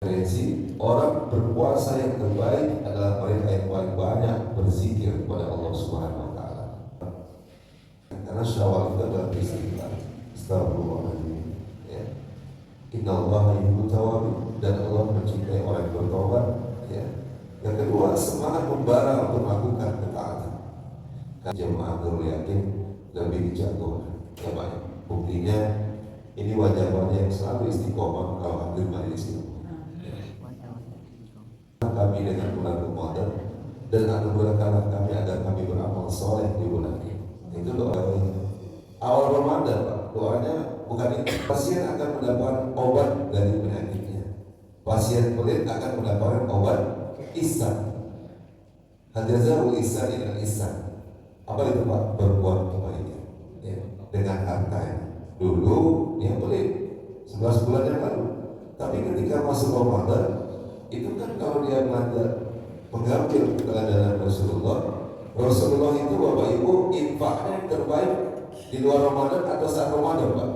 Referensi orang berpuasa yang terbaik adalah mereka yang paling banyak berzikir kepada Allah Subhanahu wa taala. Karena Syawal itu adalah istighfar. Astagfirullahaladzim. Ya. Innallaha yuhibbut tawwabin, dan Allah mencintai orang yang bertobat. Ya. Yang kedua, semangat membara untuk melakukan ketaatan. Jemaah Nurul Yakin lebih jago. Ya baik. Buktinya ini wajah-wajah yang selalu istiqomah kalau hadir majelis ini. Kami dengan bulan Ramadan, dan anugerahkanlah kami agar kami beramal soleh di bulan ini. Itu doa awal Ramadan, Pak. Doanya bukan itu. Pasien akan mendapatkan obat dari penyakitnya. Pasien kulit akan mendapatkan obat ihsan. Hadzal ihsan ila ihsan. Apa itu, Pak? Berbuat kebaikan. Ya, dengan hartanya. Dulu dia pelit 11 bulan yang lalu. Tapi ketika masuk Ramadan, itu kan kalau dia mengajar mengambil keadaan Rasulullah itu Bapak Ibu infaknya yang terbaik di luar Ramadan atau saat Ramadan, Pak?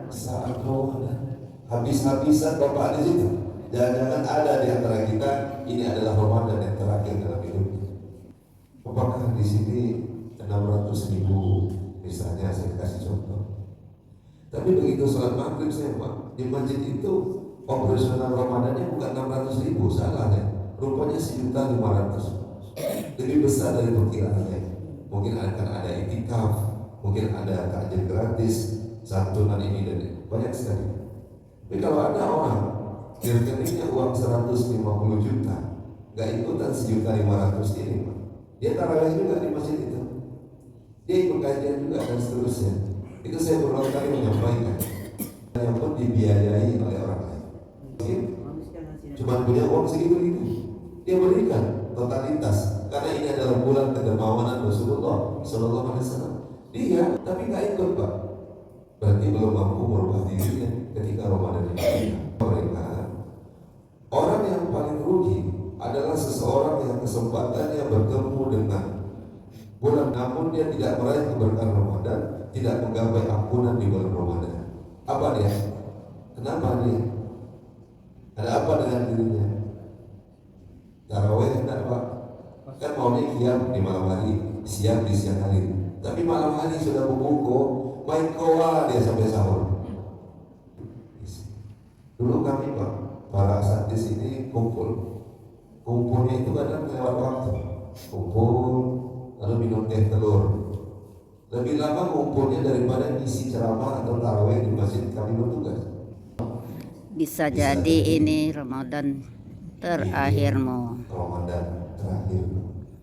Saat Ramadan. Habis-habisan Bapak di situ. Jangan-jangan ada di antara kita ini adalah Ramadan yang terakhir dalam hidupnya. Apakah di sini 600.000 misalnya, saya kasih contoh. Tapi begitu sholat maghrib saya, Pak, di masjid itu operasional Ramadannya bukan 600.000, salah ya. Rupanya 1.500.000, lebih besar dari perkiraannya. Mungkin akan ada itikaf, mungkin ada takjil gratis, santunan ini dan itu. Banyak sekali. Tapi kalau ada orang di rekeningnya uang 150 juta, nggak ikutan 1.500.000 ini, Pak. Dia tarawih juga di masjid itu. Dia ikut kajian juga dan seterusnya. Itu saya berulang kali menyampaikan. Yang pun dibiayai oleh orang lain. Cuma punya uang segitu itu, dia berikan totalitas karena ini adalah bulan kedermawanan Rasulullah Sallallahu Alaihi Wasallam. Dia tapi nggak ikut, Pak. Berarti belum mampu merubah dirinya ketika Ramadan ini. Mereka orang yang paling rugi adalah seseorang yang kesempatannya bertemu dengan bulan, namun dia tidak meraih keberkahan Ramadan, tidak menggapai ampunan di bulan Ramadan. Apa dia? Kenapa dia? Ada apa dengan dirinya? Tarawih enggak, Pak? Kan maunya qiyam di malam hari, siang di siang hari. Tapi malam hari sudah berbuka, main koala dia sampai sahur. Dulu kami, Pak, para asatidz ini kumpulnya itu kadang lewat waktu. Kumpul lalu minum teh telur. Lebih lama kumpulnya daripada isi ceramah atau tarawih di masjid kami bertugas. Bisa jadi ini Ramadan terakhirmu. Ramadan terakhir.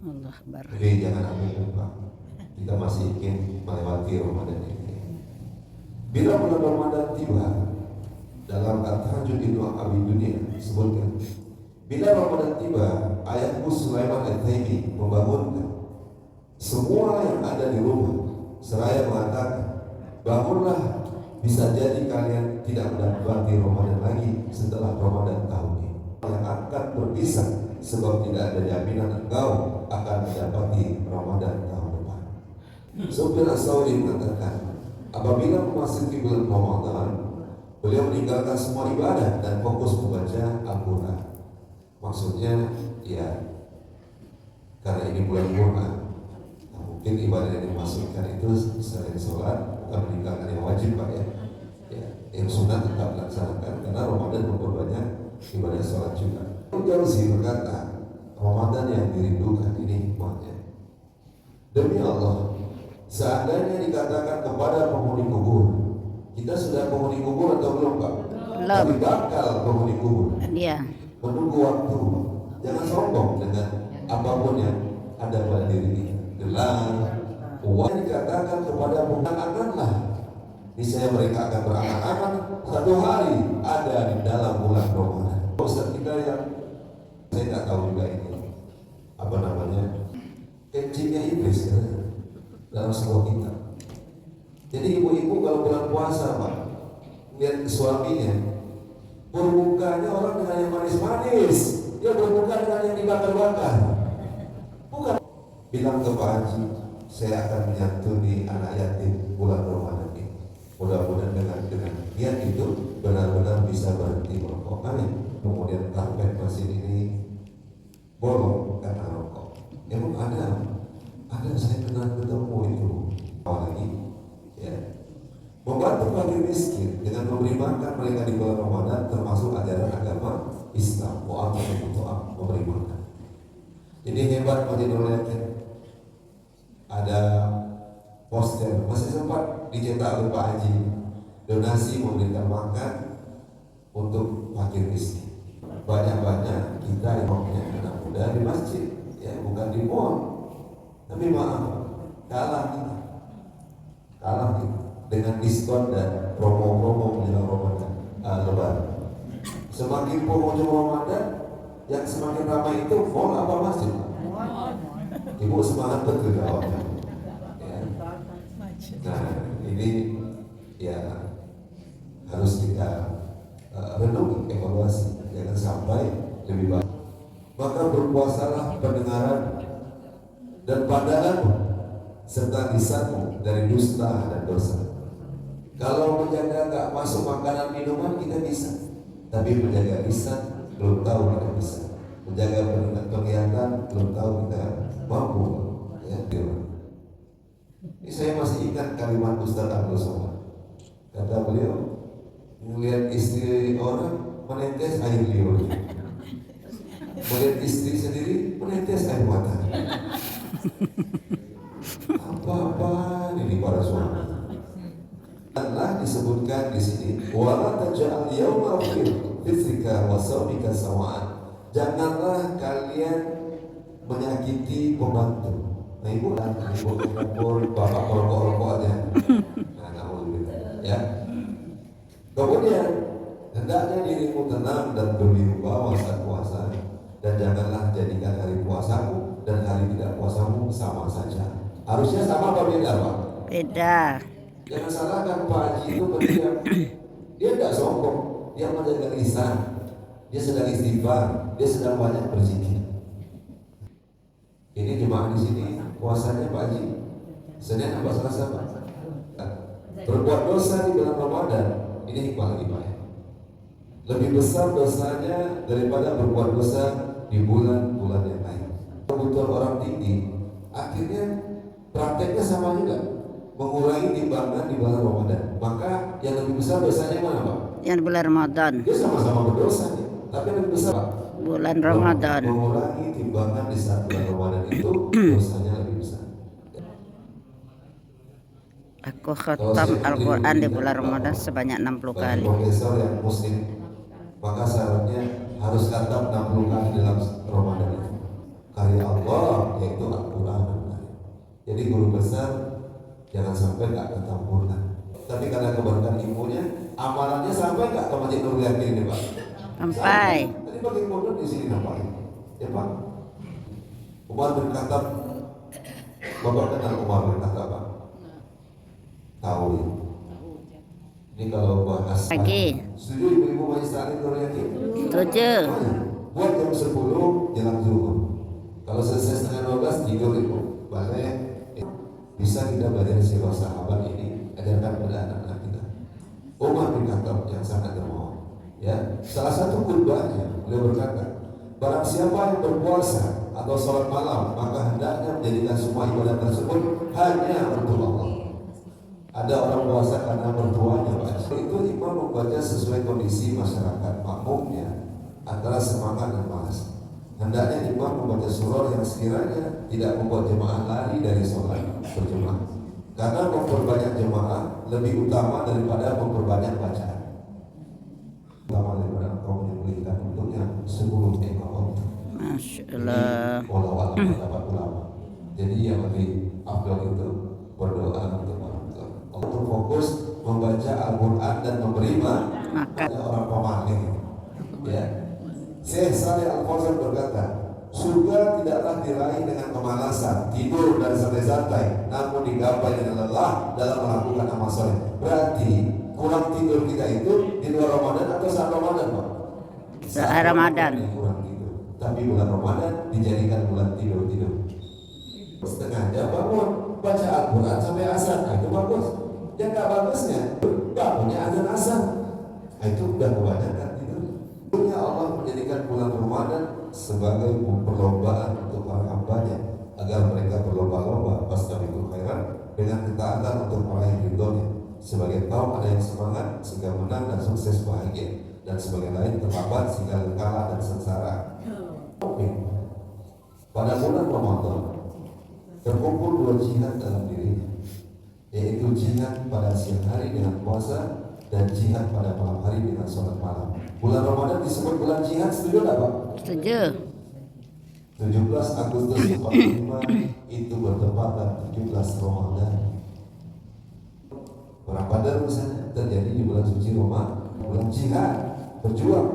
Allah bar. Jadi jangan ambil lupa. Kita masih ingin melewati Ramadan ini. Bila bulan Ramadan tiba, dalam At-Tahajjud Ibnu Abi Dunia disebutkan, bila Ramadan tiba, ayahku Sulaiman Al-Taimi membangunkan semua yang ada di rumah, seraya mengatakan, bangunlah, bisa jadi kalian tidak mendapati Ramadan lagi setelah Ramadan tahun ini. Yang akan berpisah sebab tidak ada jaminan engkau akan mendapati Ramadan tahun depan. Sufyan Ats-Tsauri mengatakan, apabila memasuki bulan Ramadan, beliau meninggalkan semua ibadah dan fokus membaca Al-Quran. Maksudnya, ya, karena ini bulan Quran, mungkin ibadah yang dimasukkan itu selain sholat, bukan meninggalkan yang wajib, Pak, ya. Yang sunat tetap dilaksanakan karena Ramadan memperbanyak ibadah sholat juga. Jauzi berkata, Ramadan yang dirindukan ini hikmahnya. Demi Allah, seandainya dikatakan kepada penghuni kubur, kita sudah penghuni kubur atau belum, Pak? Belum. Tapi bakal penghuni kubur. Dia Menunggu waktu. Jangan sombong dengan apapun yang ada pada diri kita. Gelang, uang. Dikatakan kepada berangan-anganlah, niscaya mereka akan berangan-angan satu hari ada di dalam bulan Ramadan. Ustaz kita yang saya tidak tahu juga ini apa namanya, kencingnya iblis ya, dalam sebuah kitab. Jadi ibu-ibu kalau bulan puasa, Pak, lihat suaminya berbukanya orang dengan yang manis-manis, dia berbuka dengan yang dibakar-bakar. Bukan bilang ke Pak Haji, saya akan menyantuni anak yatim bulan Ramadan ini. Mudah-mudahan dengan niat itu benar-benar bisa berhenti merokok. Amin. Kemudian bolong karena rokok. Emang ada saya pernah ketemu itu lagi, ya. Membantu fakir miskin dengan memberi makan mereka di bulan Ramadan termasuk ajaran agama Islam. Memberi makan. Ini hebat Masjid Nurul Yakin. Ada poster masih sempat dicetak oleh Pak Haji, donasi memberikan makan untuk fakir miskin. Banyak-banyak kita yang punya anak muda di masjid, ya bukan di mall. Tapi maaf, kalah kita dengan diskon dan promo-promo menjelang Ramadan, Lebaran. Semakin pengunjung Ramadan, yang semakin ramai itu mall apa masjid? Ibu semangat betul jawabnya. Ya. Nah, ini ya harus kita renungi, evaluasi, jangan sampai lebih baik. Maka berpuasalah pendengaran dan pandangan serta lisanmu dari dusta dan dosa. Kalau menjaga nggak masuk makanan minuman kita bisa, tapi menjaga lisan belum tahu kita bisa. Menjaga penglihatan belum tahu kita mampu. Ya, ini saya masih ingat kalimat Ustaz Abdul Somad. Kata beliau, melihat istri orang menetes air liur, melihat istri sendiri menetes air mata. Apa ini para suami? Allah disebutkan di sini, wala taj'al yawma fitrika wa sawmika sawa'an. Janganlah kalian menyakiti pembantu. Nah ibu dapur, bapak rokok aja. Ya. Kemudian hendaknya dirimu tenang dan berwibawa saat puasa, dan janganlah jadikan hari puasamu dan hari tidak puasamu sama saja. Harusnya sama apa beda, Pak? Beda. Jangan salahkan Pak Haji itu berdiam. Dia tidak sombong, dia menjaga lisan, dia sedang istighfar, dia sedang banyak berzikir. Ini jemaah di sini puasanya Pak Haji Senin apa Selasa, Pak? Berbuat dosa di bulan Ramadan ini hikmah lagi, Pak. Lebih besar dosanya daripada berbuat dosa di bulan-bulan yang lain. Kebutuhan orang tinggi, akhirnya prakteknya sama juga, mengurangi timbangan di bulan Ramadan. Maka yang lebih besar dosanya mana, Pak? Yang bulan Ramadan. Dia sama-sama berdosa nih, tapi yang lebih besar, Pak, Bulan Ramadan. mengurangi timbangan di saat bulan Ramadan itu dosanya lebih besar. Aku khatam Al-Quran di bulan Ramadan sebanyak 60 kali. Profesor yang muslim, maka syaratnya harus khatam 60 kali dalam Ramadan itu. Karya Allah yaitu Al-Quran. Jadi guru besar jangan sampai nggak khatam Quran. Tapi karena keberkahan ilmunya, amalannya sampai nggak ke Masjid Nurul Yakin ini, Pak? Sampai. Tadi bagi modul di sini nampak, ya Pak. Umar bin Khattab, Bapak kenal Umar bin Khattab, Pak? Tahu ya. Ini kalau bahas Lagi. setuju ibu-ibu Majelis Taklim Nurul Yakin? Setuju. Buat jam 10 jelang zuhur. Kalau selesai setengah 12 tidur ibu. Bahasanya bisa kita belajar sirah sahabat ini, ajarkan pada anak-anak kita. Umar bin Khattab yang sangat dermawan. Ya, salah satu khutbahnya beliau berkata, barang siapa yang berpuasa atau sholat malam, maka hendaknya menjadikan semua ibadah tersebut hanya untuk Allah. Ada orang puasa karena mertuanya, Pak. Itu imam membaca sesuai kondisi masyarakat makmumnya antara semangat dan malas. Hendaknya imam membaca surah yang sekiranya tidak membuat jemaah lari dari sholat berjemaah. Karena memperbanyak jemaah lebih utama daripada memperbanyak bacaan. Utama daripada engkau menyembelihkan untuknya 10 ekor onta. Masya Allah. Walau dapat ulama. Jadi yang lebih afdal itu berdoa untuk orang tua. Untuk fokus membaca Al-Quran dan memberi makan orang pemaling. Ya. Syekh Saleh Al-Fauzan berkata, surga tidaklah diraih dengan kemalasan, tidur dan santai-santai, namun digapai dengan lelah dalam melakukan amal soleh. Berarti kurang tidur kita itu di luar Ramadan atau saat Ramadan, Pak? Saat Ramadan. Kurang tidur. Tapi bulan Ramadan dijadikan bulan tidur. Setengah jam bangun, baca Al-Quran sampai asar, nah, itu bagus. Yang nggak bagusnya, bangunnya azan asar, nah, itu udah kebanyakan tidur. Allah menjadikan bulan Ramadan sebagai perlombaan keberuntungan dan sukses bahagia, dan sebagai lain terlambat sehingga kalah dan sengsara. Oke. Pada bulan Ramadan terkumpul dua jihad dalam dirinya, yaitu jihad pada siang hari dengan puasa dan jihad pada malam hari dengan sholat malam. Bulan Ramadan disebut bulan jihad, setuju tak Pak? Setuju. 17 Agustus 45 itu bertepatan 17 Ramadan. Perang Badar misalnya terjadi di bulan suci Ramadan, bulan jihad, berjuang,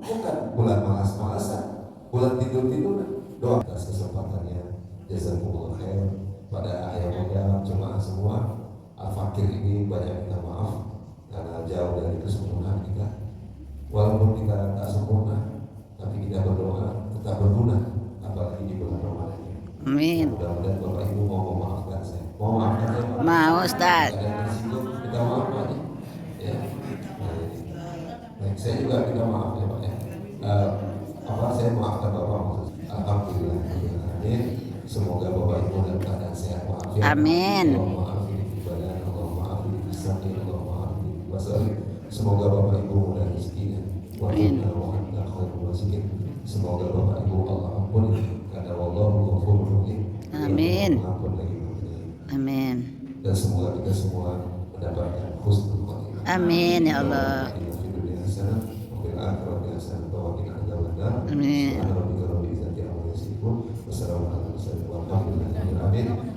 bukan bulan malas-malasan, bulan tidur-tiduran. Doa atas kesempatannya, jazakumullah khair. Pada ayah-ayah jemaah semua, al-fakir ini banyak minta maaf karena jauh dari kesempurnaan kita. Walaupun kita tak sempurna, tapi kita berdoa tetap berguna, apalagi di bulan Ramadan ini. Amin. Mudah-mudahan Bapak Ibu mau memaafkan saya. Mau maafkan saya Pak? Mau Ustaz. Ada yang tersinggung, kita maaf aja. Ya. Baik, saya juga minta maaf ya Pak ya. Saya maafkan Bapak maksud. Alhamdulillah. Amin. Semoga Bapak Ibu dalam keadaan sehat walafiat. Amin. Allah maaf ibadah, Allah maaf lisan, Allah maaf basari. Semoga Bapak Ibu mudah rezekinya. Amin. Semoga Bapak Ibu Allah ampuni karena wallahu ghafurur rahim. Amin. Ampun lagi. Amin. Dan semoga kita semua mendapatkan husnul khotimah. Amin ya Allah. Amin. Wassalamualaikum warahmatullahi wabarakatuh.